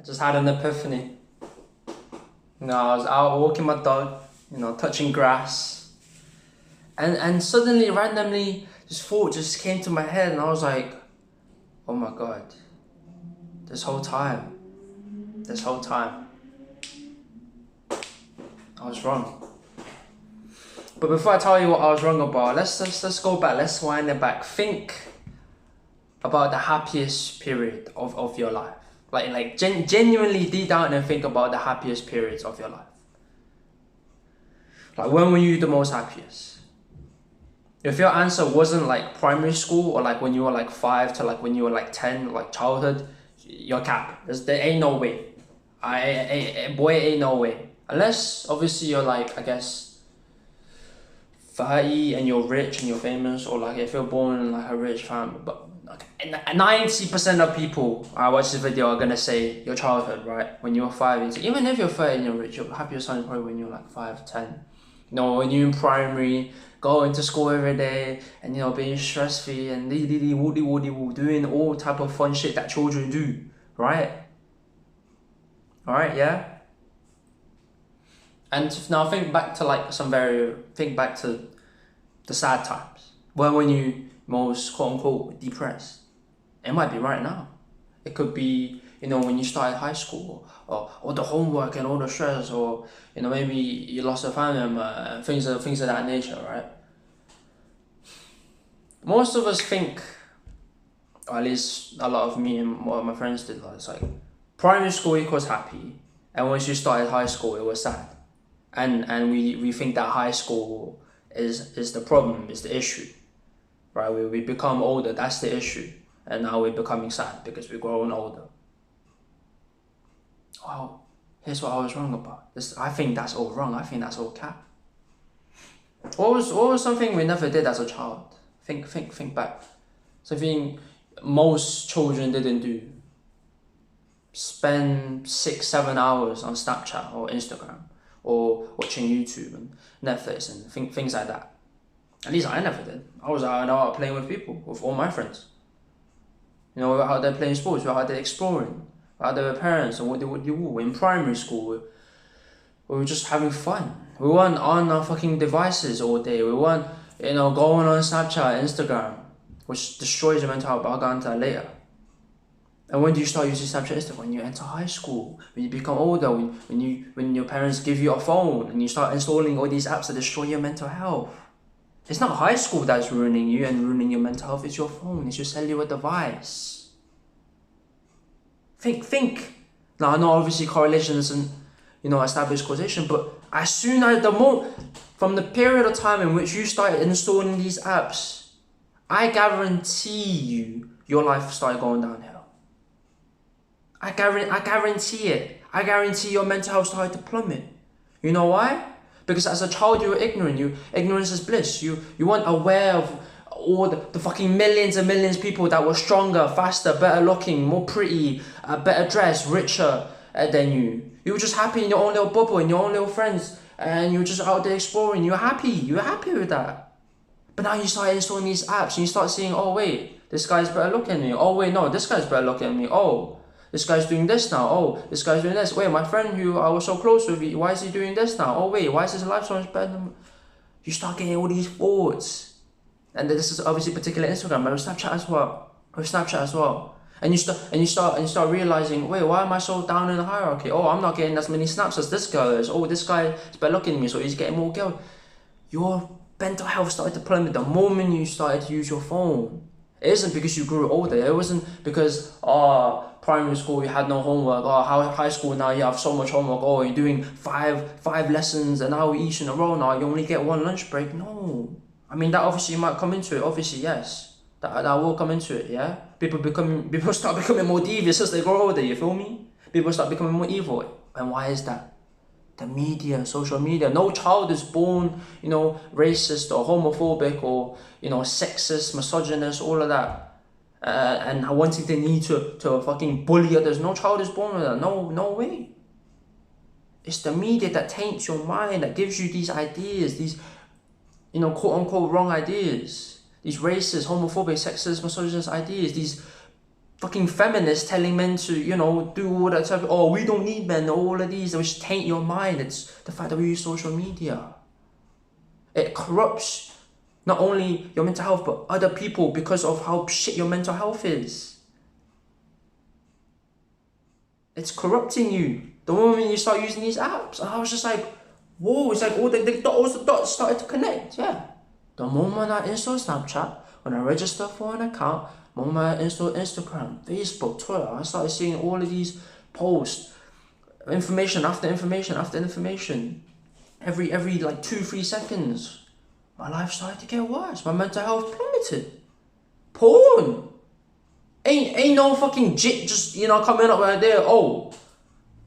just had an epiphany. I was out walking my dog, touching grass. And suddenly, randomly, this thought just came to my head and I was like, oh my God, this whole time, I was wrong. But before I tell you what I was wrong about, let's go back, let's wind it back. Think about the happiest period of your life. Genuinely deep down and think about the happiest periods of your life. Like, when were you the most happiest? If your answer wasn't like primary school or like when you were like 5 to like when you were like 10, like childhood, you're cap. There ain't no way. Ain't no way. Unless obviously you're like, I guess, 30 and you're rich and you're famous, or like if you're born in like a rich family. But 90% of people I watch this video are gonna say your childhood, right? When you were 5, even if you're 30 and you're rich, your happiest time is probably when you're like 5, 10. When you're in primary, going to school every day, and being stress free and doing all type of fun shit that children do, right? Alright, yeah? And now think back to the sad times. When you most quote unquote depressed. It might be right now. It could be, when you started high school, or the homework and all the stress, or maybe you lost a family member and things of that nature, right? Most of us think, or at least a lot of me and what my friends did, it's like primary school equals happy, and once you started high school it was sad. And we think that high school is the problem, is the issue. Right, we become older, that's the issue. And now we're becoming sad because we're growing older. Well, here's what I was wrong about. I think that's all wrong, I think that's all cap. What was something we never did as a child? Think back. Something most children didn't do. Spend 6-7 hours on Snapchat or Instagram, or watching YouTube and Netflix and things like that. At least I never did. I was out playing with people, with all my friends. We were out there playing sports, we were out there exploring, we were out there with parents, and what you do. In primary school, we were just having fun. We weren't on our fucking devices all day. We weren't, going on Snapchat, Instagram, which destroys your mental health, but I'll go into that later. And when do you start using Snapchat, Instagram? When you enter high school, when you become older, when your parents give you a phone, and you start installing all these apps that destroy your mental health. It's not high school that's ruining you and ruining your mental health, it's your phone, it's your cellular device. Think. Now, I know obviously correlation isn't, established causation, but as soon as from the period of time in which you started installing these apps, I guarantee you, your life started going downhill. I guarantee it. I guarantee your mental health started to plummet. You know why? Because as a child you were ignorant. Ignorance is bliss. You weren't aware of all the fucking millions and millions of people that were stronger, faster, better looking, more pretty, better dressed, richer than you. You were just happy in your own little bubble, in your own little friends, and you were just out there exploring. You were happy with that. But now you start installing these apps and you start seeing, oh wait, this guy's better looking than me. Oh wait, no, this guy's better looking than me. Oh, this guy's doing this now. Oh, this guy's doing this. Wait, my friend who I was so close with, why is he doing this now? Oh wait, why is his life so much better than... You start getting all these thoughts. And this is obviously particular Instagram, but with Snapchat as well. And you start realizing, wait, why am I so down in the hierarchy? Oh, I'm not getting as many snaps as this girl is. Oh, this guy is better looking than me, so he's getting more girls. Your mental health started to plummet the moment you started to use your phone. It isn't because you grew older. It wasn't because primary school you had no homework. High school now you have so much homework. Oh, you're doing five lessons an hour each in a row now. You only get one lunch break. No, I mean that obviously might come into it. Obviously, yes, that will come into it. Yeah, people start becoming more devious as they grow older. You feel me? People start becoming more evil. And why is that? The media, social media. No child is born, racist or homophobic or, sexist, misogynist, all of that. And wanting the need to fucking bully others. No child is born with that. No way. It's the media that taints your mind, that gives you these ideas, these, quote unquote wrong ideas. These racist, homophobic, sexist, misogynist ideas. These fucking feminists telling men to, you know, do all that type of, oh, we don't need men, all of these, which taint your mind. It's the fact that we use social media. It corrupts not only your mental health, but other people because of how shit your mental health is. It's corrupting you. The moment you start using these apps, and I was just like, whoa, it's like all the dots started to connect, yeah. The moment I install Snapchat, when I register for an account, the moment I install Instagram, Facebook, Twitter, I started seeing all of these posts, information after information after information. Every like 2-3 seconds, my life started to get worse. My mental health plummeted. Porn. Ain't no fucking jit just, you know, coming up right there. Oh,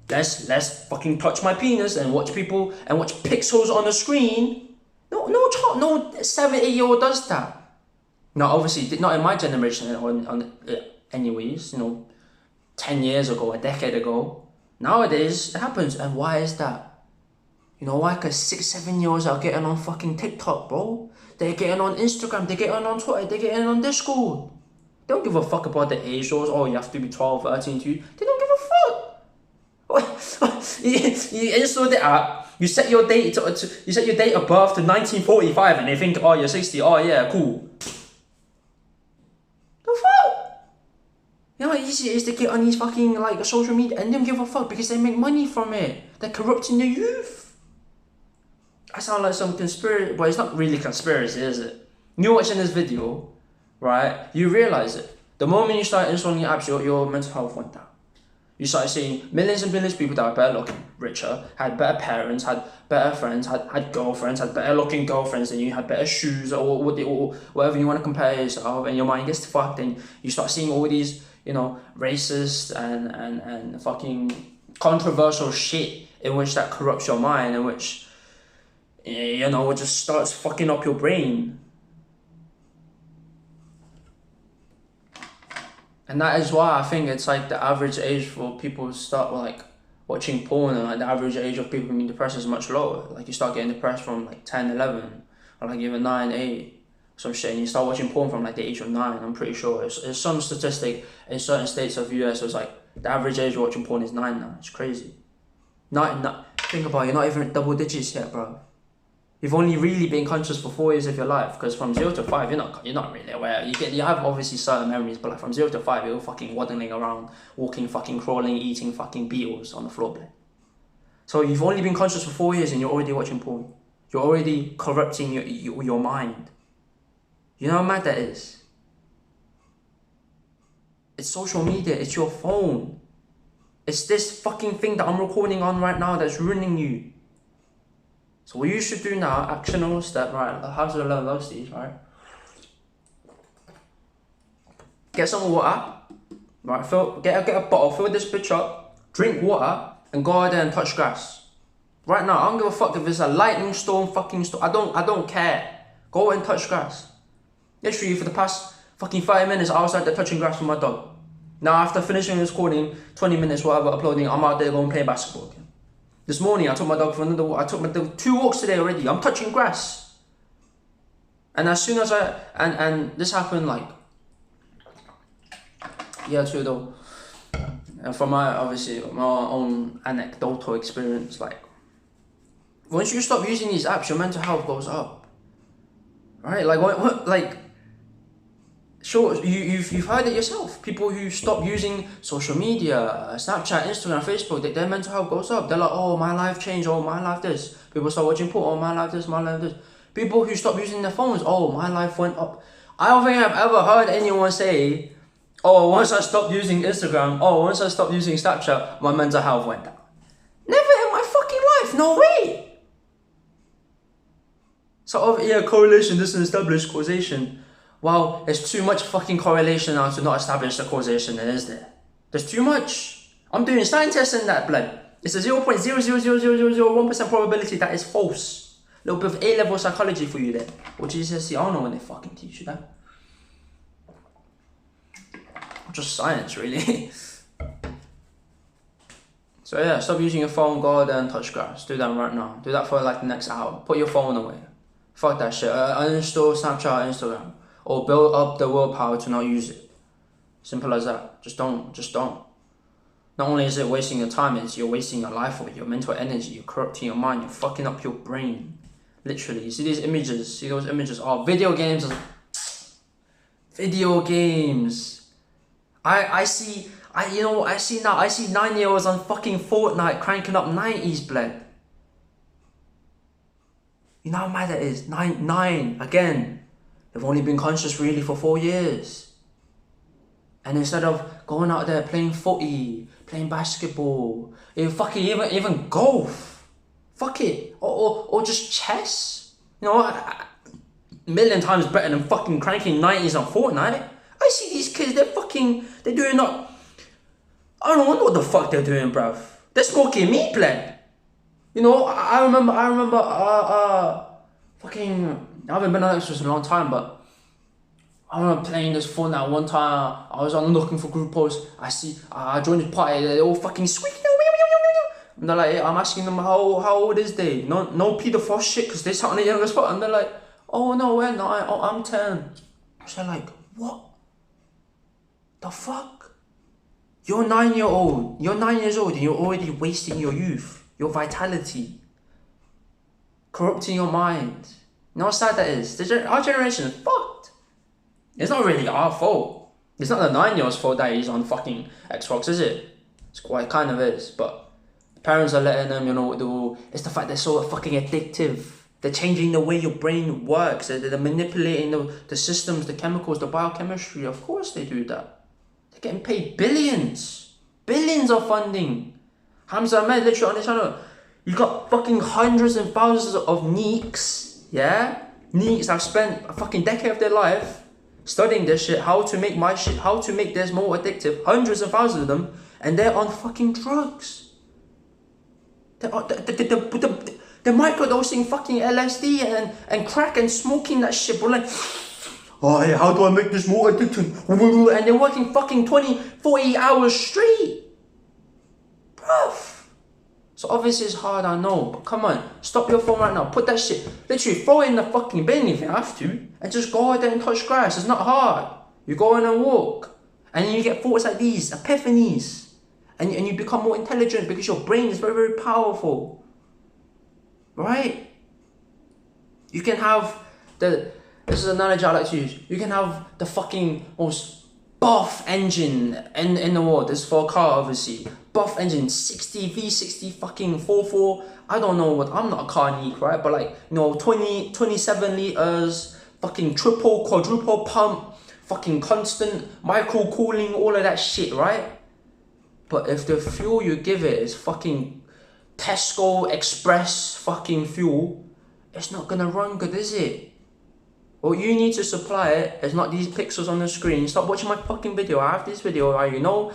let's fucking touch my penis and watch people and watch pixels on the screen. No 7-8-year-old does that. Now, obviously, not in my generation, anyways, you know, 10 years ago, a decade ago. Nowadays, it happens. And why is that? You know why? Because 6-7-year-olds are getting on fucking TikTok, bro. They're getting on Instagram, they're getting on Twitter, they're getting on Discord. They don't give a fuck about the age laws. Oh, you have to be 12, 13, 2. They don't give a fuck. You install the app, you set your date you set your date of birth to 1945, and they think, oh, you're 60. Oh yeah, cool. The fuck? You know how easy it is to get on these fucking like social media, and they don't give a fuck because they make money from it. They're corrupting the youth. I sound like some conspiracy, but it's not really conspiracy, is it? You're watching this video, right? You realize it. The moment you start installing apps, your mental health went down. You started seeing millions and millions of people that were better looking, richer, had better parents, had better friends, had girlfriends, had better looking girlfriends than you, had better shoes, or whatever you want to compare yourself, and your mind gets fucked, and you start seeing all these, you know, racist and fucking controversial shit in which that corrupts your mind, in which, you know, it just starts fucking up your brain. And that is why I think it's like the average age for people to start like watching porn, and like the average age of people being depressed is much lower. Like you start getting depressed from like 10, 11, or like even 9, 8, some shit, and you start watching porn from like the age of 9. I'm pretty sure it's some statistic in certain states of US. It's like the average age of watching porn is 9 now. It's crazy. Think about it, you're not even at double digits yet, bro. You've only really been conscious for 4 years of your life, because from 0 to 5, you're not really aware. You have obviously certain memories, but like from 0 to 5, you're fucking waddling around, walking, fucking crawling, eating fucking beetles on the floor plate. So you've only been conscious for 4 years and you're already watching porn. You're already corrupting your mind. You know how mad that is? It's social media, it's your phone. It's this fucking thing that I'm recording on right now that's ruining you. So what you should do now, actionable step, right? How to learn those these, right? Get some water, right? Get a bottle, fill this bitch up, drink water, and go out there and touch grass. Right now, I don't give a fuck if it's a lightning storm, fucking storm. I don't care. Go and touch grass. Literally, for the past fucking 30 minutes, I was out there touching grass with my dog. Now, after finishing this recording, 20 minutes, whatever, uploading, I'm out there going to play basketball again. This morning, I took my dog for another walk. I took my dog 2 walks today already. I'm touching grass. And as soon as and this happened like, yeah, too though. And from my own anecdotal experience, like, once you stop using these apps, your mental health goes up. Right? Like, sure, you've heard it yourself. People who stop using social media, Snapchat, Instagram, Facebook, their mental health goes up. They're like, oh, my life changed, oh, my life this. People start watching porn, oh, my life this, my life this. People who stop using their phones, oh, my life went up. I don't think I've ever heard anyone say, oh, once I stopped using Instagram, oh, once I stopped using Snapchat, my mental health went down. Never in my fucking life, no way. So, yeah, correlation doesn't establish causation. Well, there's too much fucking correlation now to not establish the causation, is there? There's too much. I'm doing science tests in that blood. It's a 0.0000001% probability that is false. A little bit of A-level psychology for you there. Or GCSE, I don't know when they fucking teach you that. Just science, really. So yeah, stop using your phone, go out there and touch grass. Do that right now. Do that for like the next hour. Put your phone away. Fuck that shit. Uninstall Snapchat or Instagram. Or build up the willpower to not use it. Simple as that. Just don't. Just don't. Not only is it wasting your time, it's you're wasting your life away, your mental energy, you're corrupting your mind, you're fucking up your brain. Literally. You see these images? See those images? Oh, video games. Video games. I see now, I see 9-year-olds on fucking Fortnite cranking up 90s, blood. You know how mad that is? Nine, again. They've only been conscious really for 4 years. And instead of going out there playing footy, playing basketball, even golf, fuck it, or just chess, you know, a million times better than fucking cranking 90s on Fortnite. I see these kids, they're doing not, I don't know what the fuck they're doing, bruv. They're smoking meat, blood. You know, I remember, I haven't been on Xbox for a long time, but I remember playing this Fortnite one time. I was on looking for group posts. I joined this party. They're all fucking squeaking. And they're like, I'm asking them how old is they? No pedophile shit, because they sat on the youngest spot. And they're like, oh no, we're not. Oh, I'm 10. So like, what? The fuck? You're 9 years old. You're 9 years old and you're already wasting your youth, your vitality, corrupting your mind. You know how sad that is? Our generation is fucked. It's not really our fault. It's not the 9-year-old's fault that he's on fucking Xbox, is it? It's quite kind of is, but parents are letting them, you know, do. It's the fact they're so fucking addictive. They're changing the way your brain works. They're manipulating the systems, the chemicals, the biochemistry. Of course they do that. They're getting paid billions of funding. Hamza Ahmed, literally on this channel, you got fucking hundreds and thousands of neeks, yeah? Neeks have spent a fucking decade of their life studying this shit, how to make my shit, how to make this more addictive, hundreds of thousands of them, and they're on fucking drugs. They're microdosing fucking LSD and crack and smoking that shit, bro. Like, oh yeah, how do I make this more addictive? And they're working fucking 20, 40 hours straight. Bruv. So obviously it's hard, I know, but come on, stop your phone right now, put that shit, literally throw it in the fucking bin if you have to, and just go out there and touch grass. It's not hard. You go on and walk, and then you get thoughts like these, epiphanies, and you become more intelligent because your brain is very, very powerful, right? You can have this is an analogy I like to use, you can have the fucking most buff engine in the world. This is for a car, obviously. Buff engine, 60 V60 fucking 4.4. I don't know what, I'm not a car geek, right? But like, you know, 27 liters, fucking triple, quadruple pump, fucking constant micro cooling, all of that shit, right? But if the fuel you give it is fucking Tesco Express fucking fuel, it's not gonna run good, is it? What you need to supply it is not these pixels on the screen. Stop watching my fucking video. I have this video, right? You know,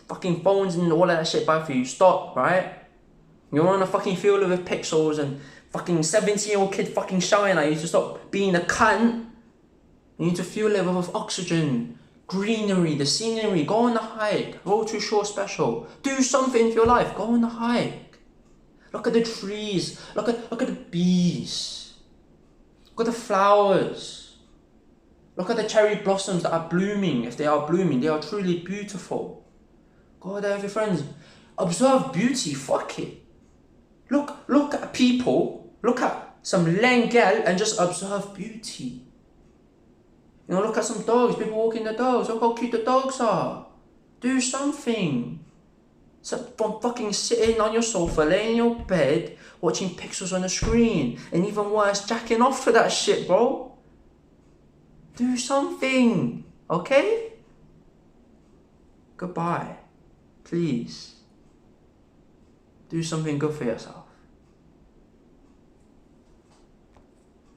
fucking phones and all of that shit bad for you. Stop, right? You want to fucking fuel it with pixels and fucking 17-year-old kid fucking shouting at you to stop being a cunt. You need to fuel it with oxygen, greenery, the scenery. Go on a hike. Road to Shore special. Do something for your life. Go on a hike. Look at the trees. Look at the bees. Look at the flowers. Look at the cherry blossoms that are blooming. If they are blooming, they are truly beautiful. Go there with your friends. Observe beauty. Fuck it. Look at people. Look at some lengel and just observe beauty. You know, look at some dogs. People walking the dogs. Look how cute the dogs are. Do something. From fucking sitting on your sofa, laying in your bed, watching pixels on the screen, and even worse, jacking off to that shit, bro. Do something, okay? Goodbye. Please. Do something good for yourself.